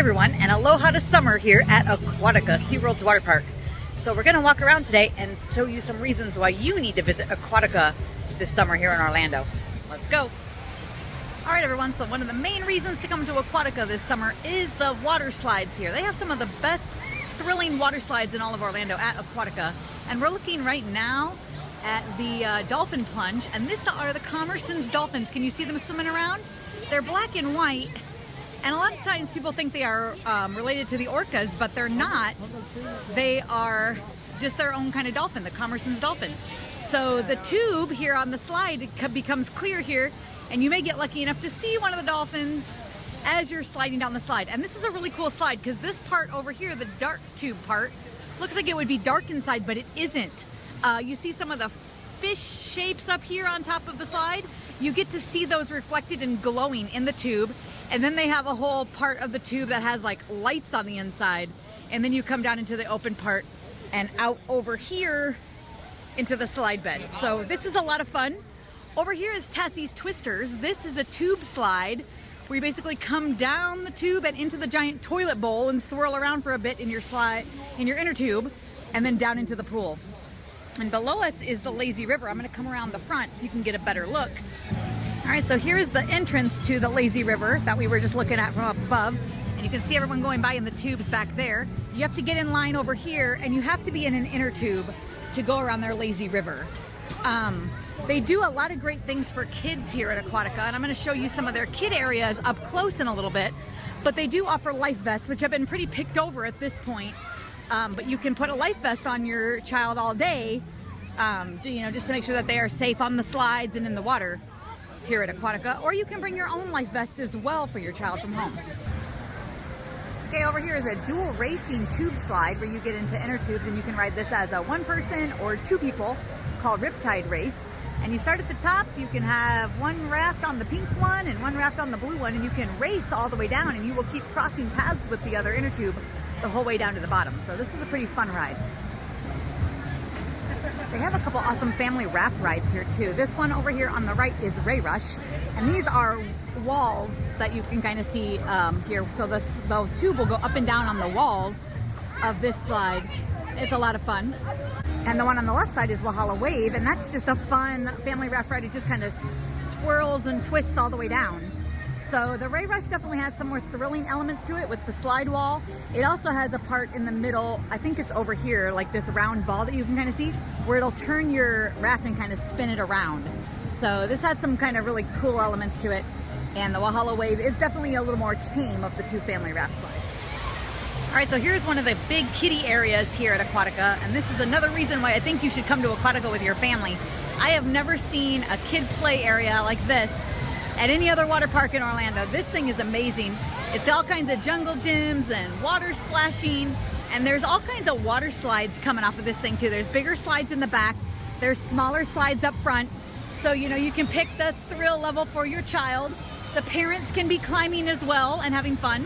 everyone, and aloha to summer here at Aquatica, SeaWorld's water park. So we're going to walk around today and show you some reasons why you need to visit Aquatica this summer here in Orlando. Let's go. All right, everyone, so one of the main reasons to come to Aquatica this summer is the water slides here. They have some of the best thrilling water slides in all of Orlando at Aquatica. And we're looking right now at the dolphin plunge, and this are the Commerson's dolphins. Can you see them swimming around? They're black and white. And a lot of times people think they are related to the orcas, but they're not. They are just their own kind of dolphin, the Commerson's dolphin. So the tube here on the slide becomes clear here, and you may get lucky enough to see one of the dolphins as you're sliding down the slide. And this is a really cool slide because this part over here, the dark tube part, looks like it would be dark inside, but it isn't. You see some of the fish shapes up here on top of the slide. You get to see those reflected and glowing in the tube. And then they have a whole part of the tube that has like lights on the inside. And then you come down into the open part and out over here into the slide bed. So this is a lot of fun. Over here is Tassie's Twisters. This is a tube slide where you basically come down the tube and into the giant toilet bowl and swirl around for a bit in your inner tube and then down into the pool. And below us is the lazy river. I'm going to come around the front so you can get a better look. All right, so here's the entrance to the lazy river that we were just looking at from up above. And you can see everyone going by in the tubes back there. You have to get in line over here, and you have to be in an inner tube to go around their lazy river. They do a lot of great things for kids here at Aquatica, and I'm going to show you some of their kid areas up close in a little bit. But they do offer life vests, which have been pretty picked over at this point. But you can put a life vest on your child all day, just to make sure that they are safe on the slides and in the water here at Aquatica, or you can bring your own life vest as well for your child from home. Okay, over here is a dual racing tube slide where you get into inner tubes, and you can ride this as a one person or two people, called Riptide Race. And you start at the top, you can have one raft on the pink one and one raft on the blue one, and you can race all the way down, and you will keep crossing paths with the other inner tube the whole way down to the bottom. So this is a pretty fun ride. They have a couple awesome family raft rides here too. This one over here on the right is Ray Rush, and these are walls that you can kind of see here. So the tube will go up and down on the walls of this slide. It's a lot of fun. And the one on the left side is Wahala Wave, and that's just a fun family raft ride. It just kind of swirls and twists all the way down. So the Ray Rush definitely has some more thrilling elements to it with the slide wall. It also has a part in the middle, I think it's over here, like this round ball that you can kind of see, where it'll turn your raft and kind of spin it around. So this has some kind of really cool elements to it. And the Wahala Wave is definitely a little more tame of the two family raft slides. All right, so here's one of the big kiddie areas here at Aquatica. And this is another reason why I think you should come to Aquatica with your family. I have never seen a kid play area like this at any other water park in Orlando. This thing is amazing. It's all kinds of jungle gyms and water splashing, and there's all kinds of water slides coming off of this thing too. There's bigger slides in the back, there's smaller slides up front, so you can pick the thrill level for your child. The parents can be climbing as well and having fun.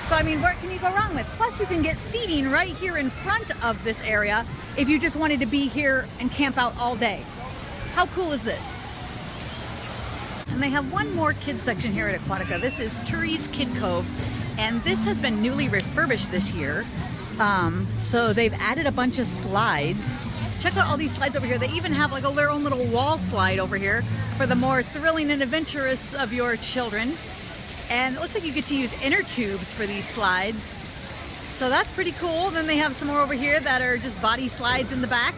So I mean, what can you go wrong with? Plus you can get seating right here in front of this area if you just wanted to be here and camp out all day. How cool is this? And they have one more kids section here at Aquatica. This is Turi's Kid Cove, and this has been newly refurbished this year. So they've added a bunch of slides. Check out all these slides over here. They even have like their own little wall slide over here for the more thrilling and adventurous of your children. And it looks like you get to use inner tubes for these slides. So that's pretty cool. Then they have some more over here that are just body slides in the back.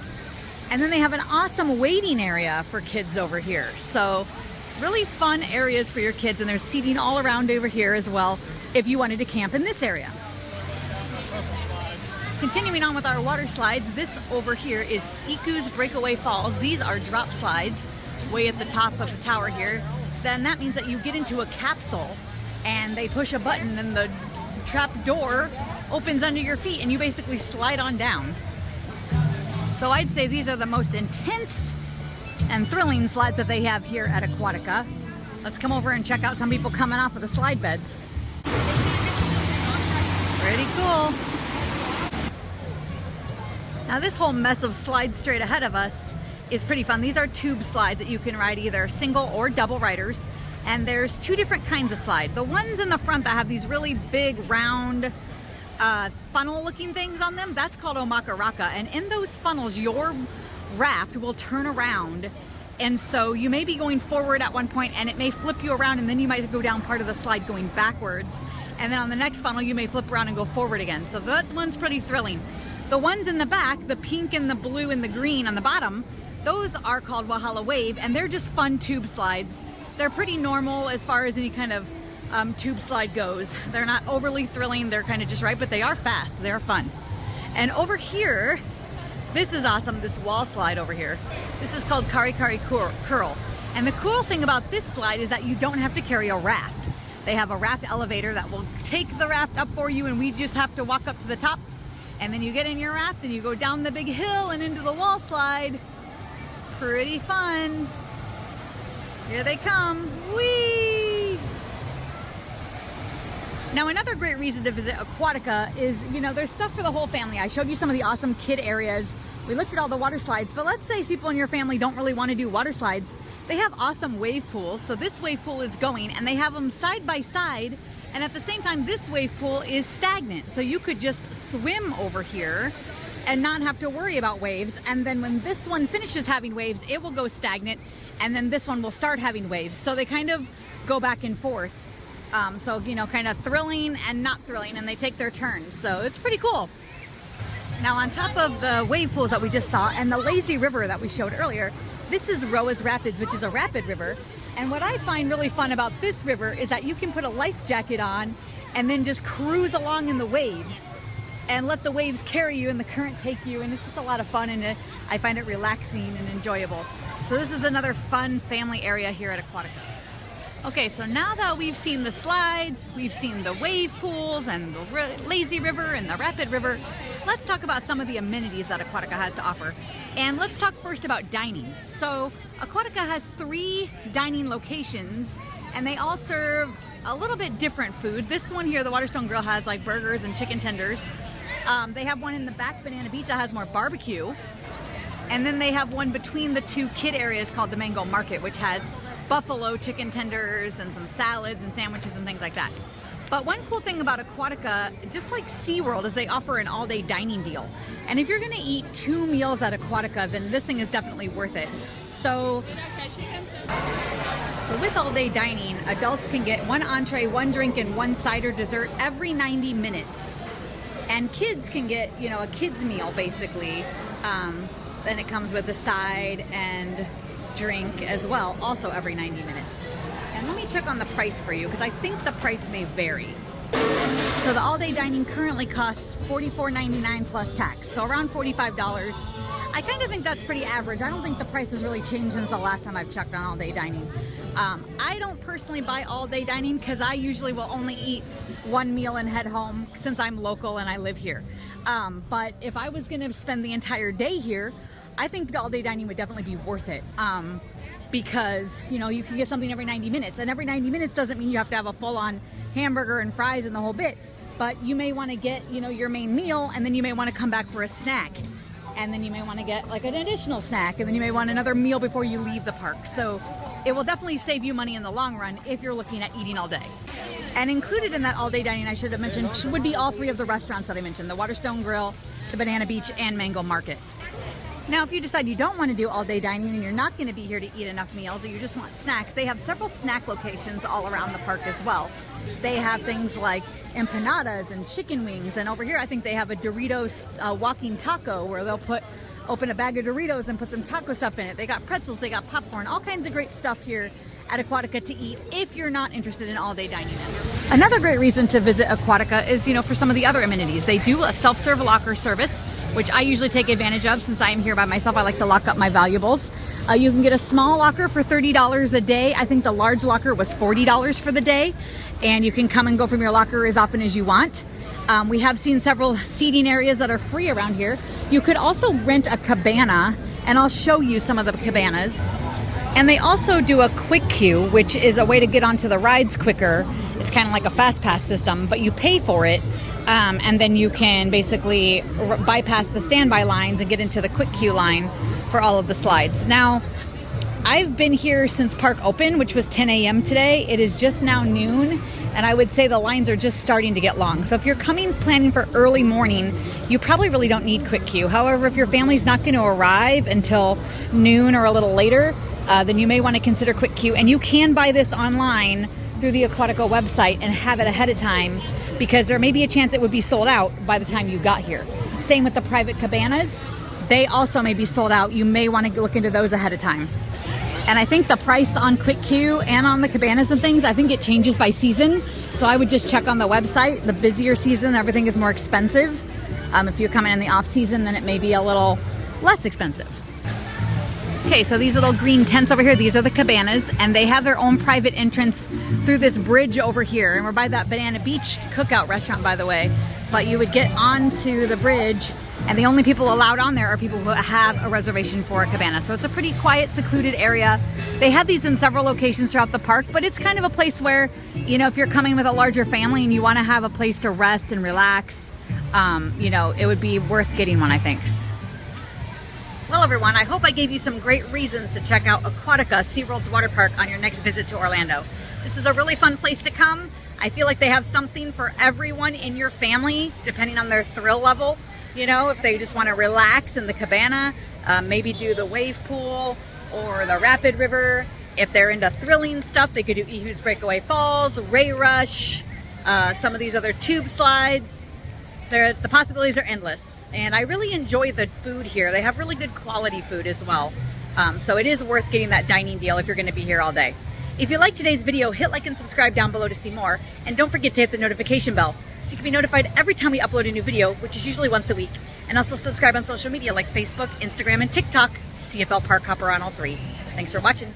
And then they have an awesome waiting area for kids over here. So really fun areas for your kids, and there's seating all around over here as well if you wanted to camp in this area. Continuing on with our water slides, this over here is Iku's Breakaway Falls. These are drop slides way at the top of the tower here. Then that means that you get into a capsule and they push a button and the trap door opens under your feet and you basically slide on down. So I'd say these are the most intense and thrilling slides that they have here at Aquatica. Let's come over and check out some people coming off of the slide beds. Pretty cool. Now this whole mess of slides straight ahead of us is pretty fun. These are tube slides that you can ride either single or double riders. And there's two different kinds of slide. The ones in the front that have these really big round funnel looking things on them, that's called Omakaraka. And in those funnels, your raft will turn around. And so you may be going forward at one point and it may flip you around, and then you might go down part of the slide going backwards. And then on the next funnel, you may flip around and go forward again. So that one's pretty thrilling. The ones in the back, the pink and the blue and the green on the bottom, those are called Wahala Wave, and they're just fun tube slides. They're pretty normal as far as any kind of tube slide goes. They're not overly thrilling, they're kind of just right, but they are fast, they're fun. And over here, this is awesome, this wall slide over here. This is called Kari Kari Curl. And the cool thing about this slide is that you don't have to carry a raft. They have a raft elevator that will take the raft up for you, and we just have to walk up to the top. And then you get in your raft and you go down the big hill and into the wall slide. Pretty fun. Here they come. Whee! Now, another great reason to visit Aquatica is, you know, there's stuff for the whole family. I showed you some of the awesome kid areas. We looked at all the water slides, but let's say people in your family don't really want to do water slides. They have awesome wave pools. So this wave pool is going, and they have them side by side. And at the same time, this wave pool is stagnant. So you could just swim over here and not have to worry about waves. And then when this one finishes having waves, it will go stagnant. And then this one will start having waves. So they kind of go back and forth. So, you know, kind of thrilling and not thrilling, and they take their turns. So it's pretty cool. Now, on top of the wave pools that we just saw and the lazy river that we showed earlier, this is Roa's Rapids, which is a rapid river. And what I find really fun about this river is that you can put a life jacket on and then just cruise along in the waves and let the waves carry you and the current take you. And it's just a lot of fun, and I find it relaxing and enjoyable. So this is another fun family area here at Aquatica. Okay, so now that we've seen the slides, we've seen the wave pools and the lazy river and the rapid river, let's talk about some of the amenities that Aquatica has to offer. And let's talk first about dining. So Aquatica has 3 dining locations, and they all serve a little bit different food. This one here, the Waterstone Grill, has like burgers and chicken tenders. They have one in the back, Banana Beach, that has more barbecue. And then they have one between the 2 kid areas called the Mango Market, which has buffalo chicken tenders and some salads and sandwiches and things like that. But one cool thing about Aquatica, just like SeaWorld, is they offer an all-day dining deal. And if you're gonna eat 2 meals at Aquatica, then this thing is definitely worth it. So with all-day dining, adults can get 1 entree, 1 drink, and 1 side or dessert every 90 minutes. And kids can get, you know, a kid's meal, basically. Then it comes with a side and drink as well, also every 90 minutes. And let me check on the price for you, because I think the price may vary. So the all-day dining currently costs $44.99 plus tax, so around $45. I kind of think that's pretty average. I don't think the price has really changed since the last time I've checked on all-day dining. I don't personally buy all-day dining because I usually will only eat 1 meal and head home since I'm local and I live here. But if I was going to spend the entire day here, I think the all-day dining would definitely be worth it. Because, you know, you can get something every 90 minutes, and every 90 minutes doesn't mean you have to have a full-on hamburger and fries and the whole bit, but you may want to get, you know, your main meal, and then you may want to come back for a snack, and then you may want to get like an additional snack, and then you may want another meal before you leave the park. So it will definitely save you money in the long run if you're looking at eating all day. And included in that all-day dining, I should have mentioned, would be all 3 of the restaurants that I mentioned: the Waterstone Grill, the Banana Beach, and Mango Market. Now, if you decide you don't want to do all-day dining and you're not going to be here to eat enough meals, or you just want snacks, they have several snack locations all around the park as well. They have things like empanadas and chicken wings, and over here I think they have a Doritos walking taco where they'll open a bag of Doritos and put some taco stuff in it. They got pretzels, they got popcorn, all kinds of great stuff here at Aquatica to eat if you're not interested in all-day dining. Another great reason to visit Aquatica is, you know, for some of the other amenities. They do a self-serve locker service, which I usually take advantage of since I am here by myself. I like to lock up my valuables. You can get a small locker for $30 a day. I think the large locker was $40 for the day, and you can come and go from your locker as often as you want. We have seen several seating areas that are free around here. You could also rent a cabana, and I'll show you some of the cabanas. And they also do a quick queue, which is a way to get onto the rides quicker. It's kind of like a fast pass system, but you pay for it. And then you can basically bypass the standby lines and get into the quick queue line for all of the slides. Now, I've been here since park open, which was 10 a.m. today. It is just now noon, and I would say the lines are just starting to get long. So if you're planning for early morning, you probably really don't need quick queue. However, if your family's not going to arrive until noon or a little later, then you may want to consider quick queue. And you can buy this online through the Aquatica website and have it ahead of time, because there may be a chance it would be sold out by the time you got here. Same with the private cabanas. They also may be sold out. You may want to look into those ahead of time. And I think the price on quick queue and on the cabanas and things, I think it changes by season. So I would just check on the website. The busier season, everything is more expensive. If you're coming in the off season, then it may be a little less expensive. Okay, so these little green tents over here, these are the cabanas, and they have their own private entrance through this bridge over here. And we're by that Banana Beach cookout restaurant, by the way. But you would get onto the bridge, and the only people allowed on there are people who have a reservation for a cabana. So it's a pretty quiet, secluded area. They have these in several locations throughout the park, but it's kind of a place where, you know, if you're coming with a larger family and you want to have a place to rest and relax, you know, it would be worth getting one, I think. Well, everyone, I hope I gave you some great reasons to check out Aquatica, SeaWorld's water park, on your next visit to Orlando. This is a really fun place to come. I feel like they have something for everyone in your family, depending on their thrill level. You know, if they just want to relax in the cabana, maybe do the wave pool or the rapid river. If they're into thrilling stuff, they could do Ehu's Breakaway Falls, Ray Rush, some of these other tube slides. The possibilities are endless, and I really enjoy the food here. They have really good quality food as well. So it is worth getting that dining deal if you're going to be here all day. If you liked today's video, hit like and subscribe down below to see more, and don't forget to hit the notification bell so you can be notified every time we upload a new video, which is usually once a week. And also subscribe on social media like Facebook, Instagram, and TikTok. CFL Park Hopper on all three. Thanks for watching.